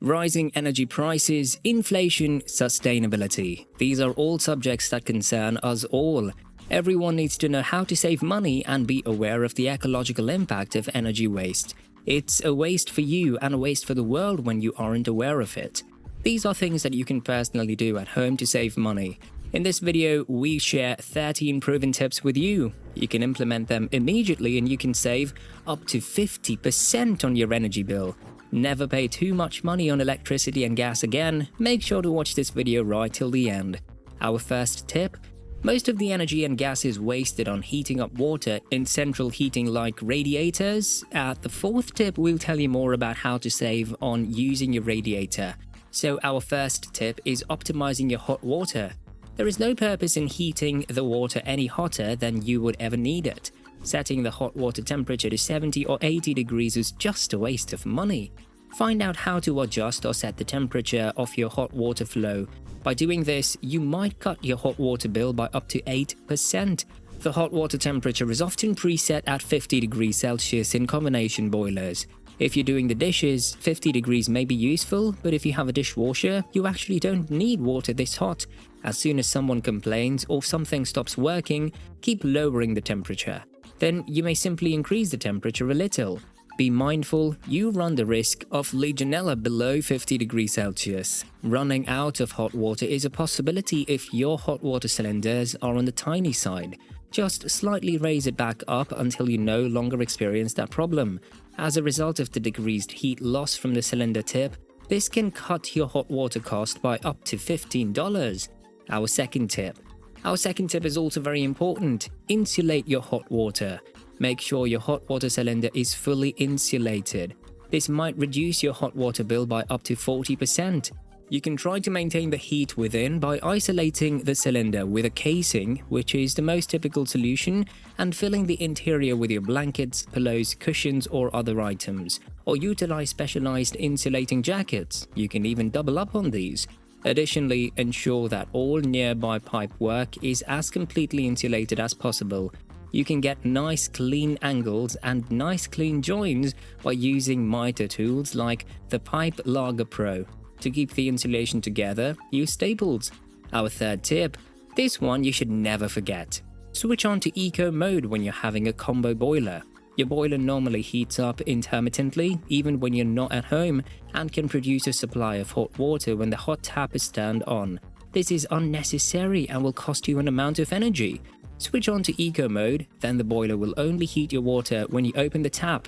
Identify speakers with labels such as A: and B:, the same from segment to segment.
A: Rising energy prices, inflation, sustainability. These are all subjects that concern us all. Everyone needs to know how to save money and be aware of the ecological impact of energy waste. It's a waste for you and a waste for the world when you aren't aware of it. These are things that you can personally do at home to save money. In this video, we share 13 proven tips with you. You can implement them immediately and you can save up to 50% on your energy bill. Never pay too much money on electricity and gas again. Make sure to watch this video right till the end. Our first tip: most of the energy and gas is wasted on heating up water in central heating like radiators. At the fourth tip, we'll tell you more about how to save on using your radiator. So our first tip is optimizing your hot water. There is no purpose in heating the water any hotter than you would ever need it. Setting the hot water temperature to 70 or 80 degrees is just a waste of money. Find out how to adjust or set the temperature of your hot water flow. By doing this, you might cut your hot water bill by up to 8%. The hot water temperature is often preset at 50 degrees Celsius in combination boilers. If you're doing the dishes, 50 degrees may be useful, but if you have a dishwasher, you actually don't need water this hot. As soon as someone complains or something stops working, keep lowering the temperature. Then you may simply increase the temperature a little. Be mindful, you run the risk of Legionella below 50 degrees Celsius. Running out of hot water is a possibility if your hot water cylinders are on the tiny side. Just slightly raise it back up until you no longer experience that problem. As a result of the decreased heat loss from the cylinder tip, this can cut your hot water cost by up to $15. Our second tip is also very important. Insulate your hot water. Make sure your hot water cylinder is fully insulated. This might reduce your hot water bill by up to 40%. You can try to maintain the heat within by isolating the cylinder with a casing, which is the most typical solution, and filling the interior with your blankets, pillows, cushions, or other items. Or utilize specialized insulating jackets. You can even double up on these. Additionally, ensure that all nearby pipe work is as completely insulated as possible. You can get nice clean angles and nice clean joins by using miter tools like the Pipe Lager Pro. To keep the insulation together, use staples. Our third tip: this one you should never forget. Switch on to eco mode when you're having a combo boiler. Your boiler normally heats up intermittently, even when you're not at home, and can produce a supply of hot water when the hot tap is turned on. This is unnecessary and will cost you an amount of energy. Switch on to eco mode, then the boiler will only heat your water when you open the tap.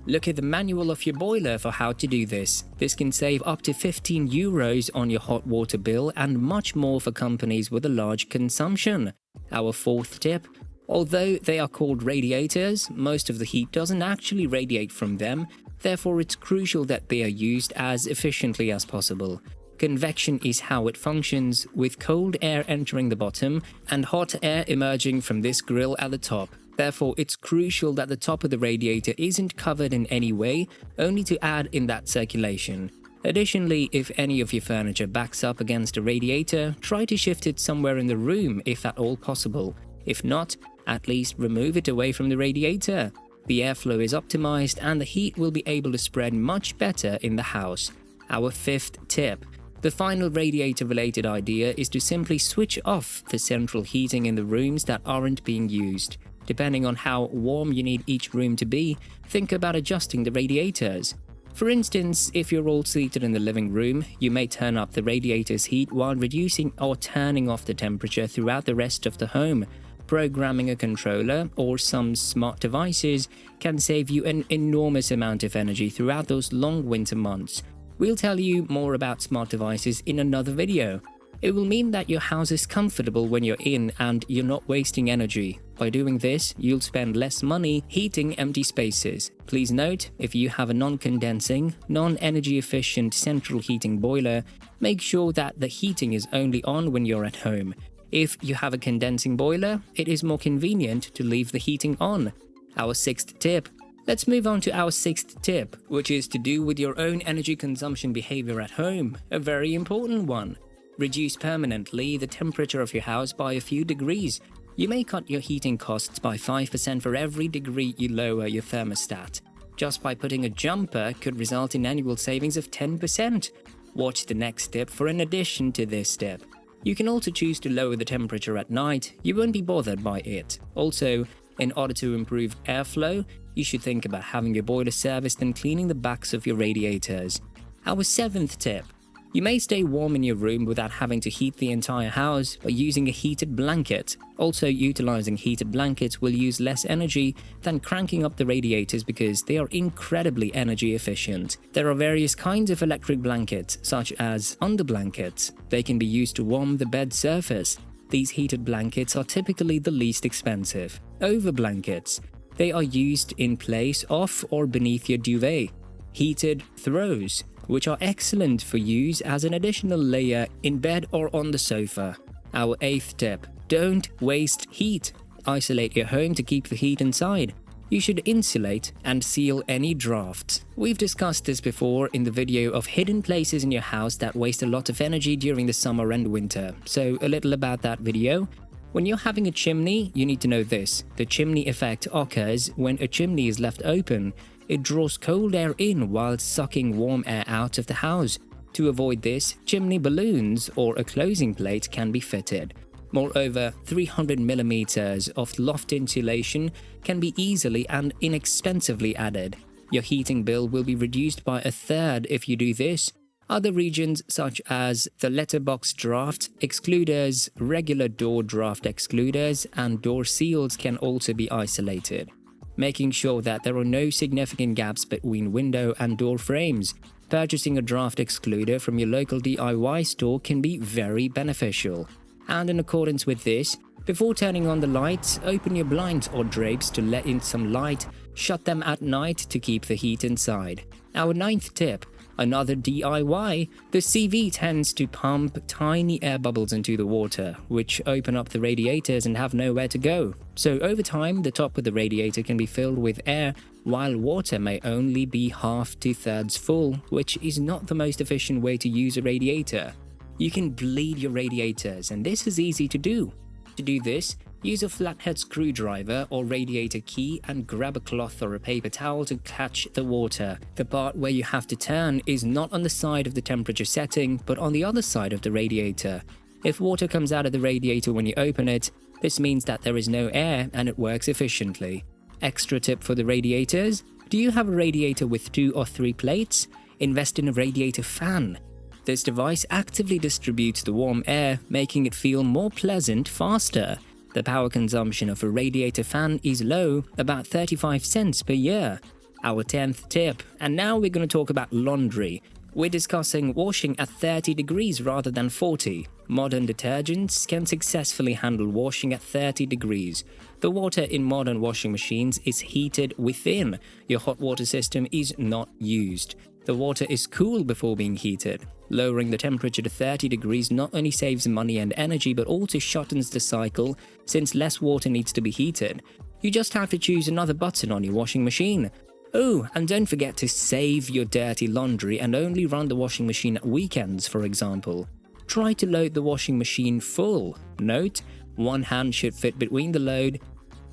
A: Look at the manual of your boiler for how to do this. This can save up to €15 on your hot water bill and much more for companies with a large consumption. Our fourth tip: although they are called radiators, most of the heat doesn't actually radiate from them, therefore it's crucial that they are used as efficiently as possible. Convection is how it functions, with cold air entering the bottom and hot air emerging from this grill at the top. Therefore, it's crucial that the top of the radiator isn't covered in any way, only to add in that circulation. Additionally, if any of your furniture backs up against a radiator, try to shift it somewhere in the room if at all possible. If not, at least remove it away from the radiator. The airflow is optimized and the heat will be able to spread much better in the house. Our fifth tip: the final radiator-related idea is to simply switch off the central heating in the rooms that aren't being used. Depending on how warm you need each room to be, think about adjusting the radiators. For instance, if you're all seated in the living room, you may turn up the radiator's heat while reducing or turning off the temperature throughout the rest of the home. Programming a controller or some smart devices can save you an enormous amount of energy throughout those long winter months. We'll tell you more about smart devices in another video. It will mean that your house is comfortable when you're in and you're not wasting energy. By doing this, you'll spend less money heating empty spaces. Please note, if you have a non-condensing, non-energy efficient central heating boiler, make sure that the heating is only on when you're at home. If you have a condensing boiler, it is more convenient to leave the heating on. Our sixth tip: let's move on to our sixth tip, which is to do with your own energy consumption behavior at home, a very important one. Reduce permanently the temperature of your house by a few degrees. You may cut your heating costs by 5% for every degree you lower your thermostat. just by putting a jumper could result in annual savings of 10%. Watch the next tip for an addition to this tip. You can also choose to lower the temperature at night. You won't be bothered by it. Also, in order to improve airflow, you should think about having your boiler serviced and cleaning the backs of your radiators. Our 7th tip. You may stay warm in your room without having to heat the entire house by using a heated blanket. Also, utilizing heated blankets will use less energy than cranking up the radiators because they are incredibly energy efficient. There are various kinds of electric blankets, such as underblankets. They can be used to warm the bed surface. These heated blankets are typically the least expensive. Overblankets. They are used in place of or beneath your duvet. Heated throws, which are excellent for use as an additional layer in bed or on the sofa. Our 8th tip. Don't waste heat. Isolate your home to keep the heat inside. You should insulate and seal any drafts. We've discussed this before in the video of hidden places in your house that waste a lot of energy during the summer and winter. So a little about that video. When you're having a chimney, you need to know this. The chimney effect occurs when a chimney is left open. It draws cold air in while sucking warm air out of the house. To avoid this, chimney balloons or a closing plate can be fitted. Moreover, 300 millimeters of loft insulation can be easily and inexpensively added. Your heating bill will be reduced by a third if you do this. Other regions such as the letterbox draft excluders, regular door draft excluders, and door seals can also be isolated, making sure that there are no significant gaps between window and door frames. Purchasing a draft excluder from your local DIY store can be very beneficial. And in accordance with this, before turning on the lights, open your blinds or drapes to let in some light. Shut them at night to keep the heat inside. Our 9th tip. Another DIY, the CV tends to pump tiny air bubbles into the water, which open up the radiators and have nowhere to go. So over time, the top of the radiator can be filled with air, while water may only be half to thirds full, which is not the most efficient way to use a radiator. You can bleed your radiators, and this is easy to do. To do this, use a flathead screwdriver or radiator key and grab a cloth or a paper towel to catch the water. The part where you have to turn is not on the side of the temperature setting, but on the other side of the radiator. If water comes out of the radiator when you open it, this means that there is no air and it works efficiently. Extra tip for the radiators: do you have a radiator with 2 or 3 plates? Invest in a radiator fan. This device actively distributes the warm air, making it feel more pleasant faster. The power consumption of a radiator fan is low, about 35 cents per year. Our 10th tip, and now we're going to talk about laundry. We're discussing washing at 30 degrees rather than 40. Modern detergents can successfully handle washing at 30 degrees. The water in modern washing machines is heated within. Your hot water system is not used. The water is cool before being heated. Lowering the temperature to 30 degrees not only saves money and energy but also shortens the cycle since less water needs to be heated. You just have to choose another button on your washing machine. Oh, and don't forget to save your dirty laundry and only run the washing machine at weekends, for example. Try to load the washing machine full. Note, one hand should fit between the load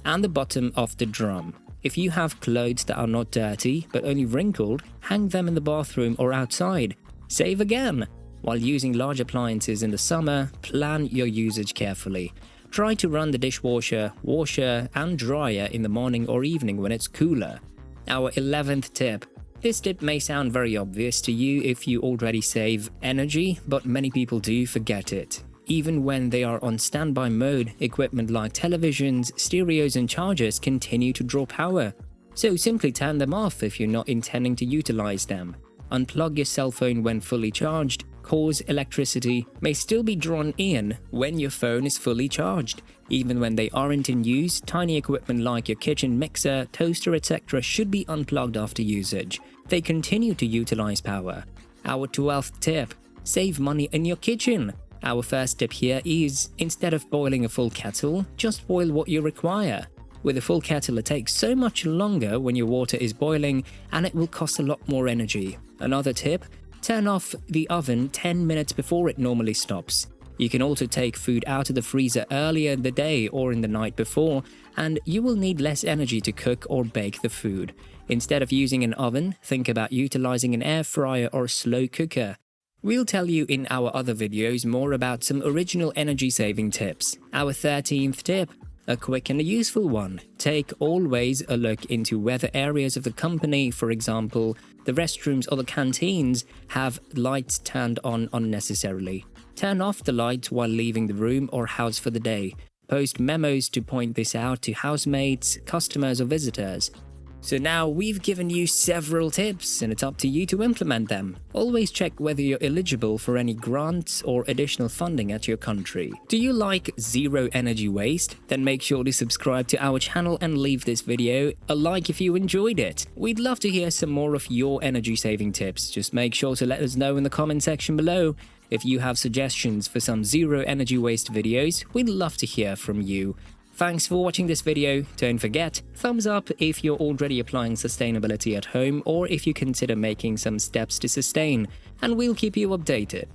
A: and the bottom of the drum. If you have clothes that are not dirty but only wrinkled, hang them in the bathroom or outside. Save again! While using large appliances in the summer, plan your usage carefully. Try to run the dishwasher, washer, and dryer in the morning or evening when it's cooler. Our 11th tip. This tip may sound very obvious to you if you already save energy, but many people do forget it. Even when they are on standby mode, equipment like televisions, stereos, and chargers continue to draw power. So simply turn them off if you're not intending to utilize them. Unplug your cell phone when fully charged, cause electricity may still be drawn in when your phone is fully charged. Even when they aren't in use, tiny equipment like your kitchen mixer, toaster, etc. should be unplugged after usage. They continue to utilize power. Our 12th tip. Save money in your kitchen. Our first tip here is, instead of boiling a full kettle, just boil what you require. With a full kettle, it takes so much longer when your water is boiling, and it will cost a lot more energy. Another tip, turn off the oven 10 minutes before it normally stops. You can also take food out of the freezer earlier in the day or in the night before, and you will need less energy to cook or bake the food. Instead of using an oven, think about utilizing an air fryer or slow cooker. We'll tell you in our other videos more about some original energy saving tips. Our 13th tip, a quick and a useful one. Take always a look into whether areas of the company, for example, the restrooms or the canteens, have lights turned on unnecessarily. Turn off the light while leaving the room or house for the day. Post memos to point this out to housemates, customers or visitors. So now we've given you several tips and it's up to you to implement them. Always check whether you're eligible for any grants or additional funding at your country. Do you like zero energy waste? Then make sure to subscribe to our channel and leave this video a like if you enjoyed it. We'd love to hear some more of your energy saving tips. Just make sure to let us know in the comment section below. If you have suggestions for some zero energy waste videos, we'd love to hear from you. Thanks for watching this video. Don't forget, thumbs up if you're already applying sustainability at home or if you consider making some steps to sustain, and we'll keep you updated.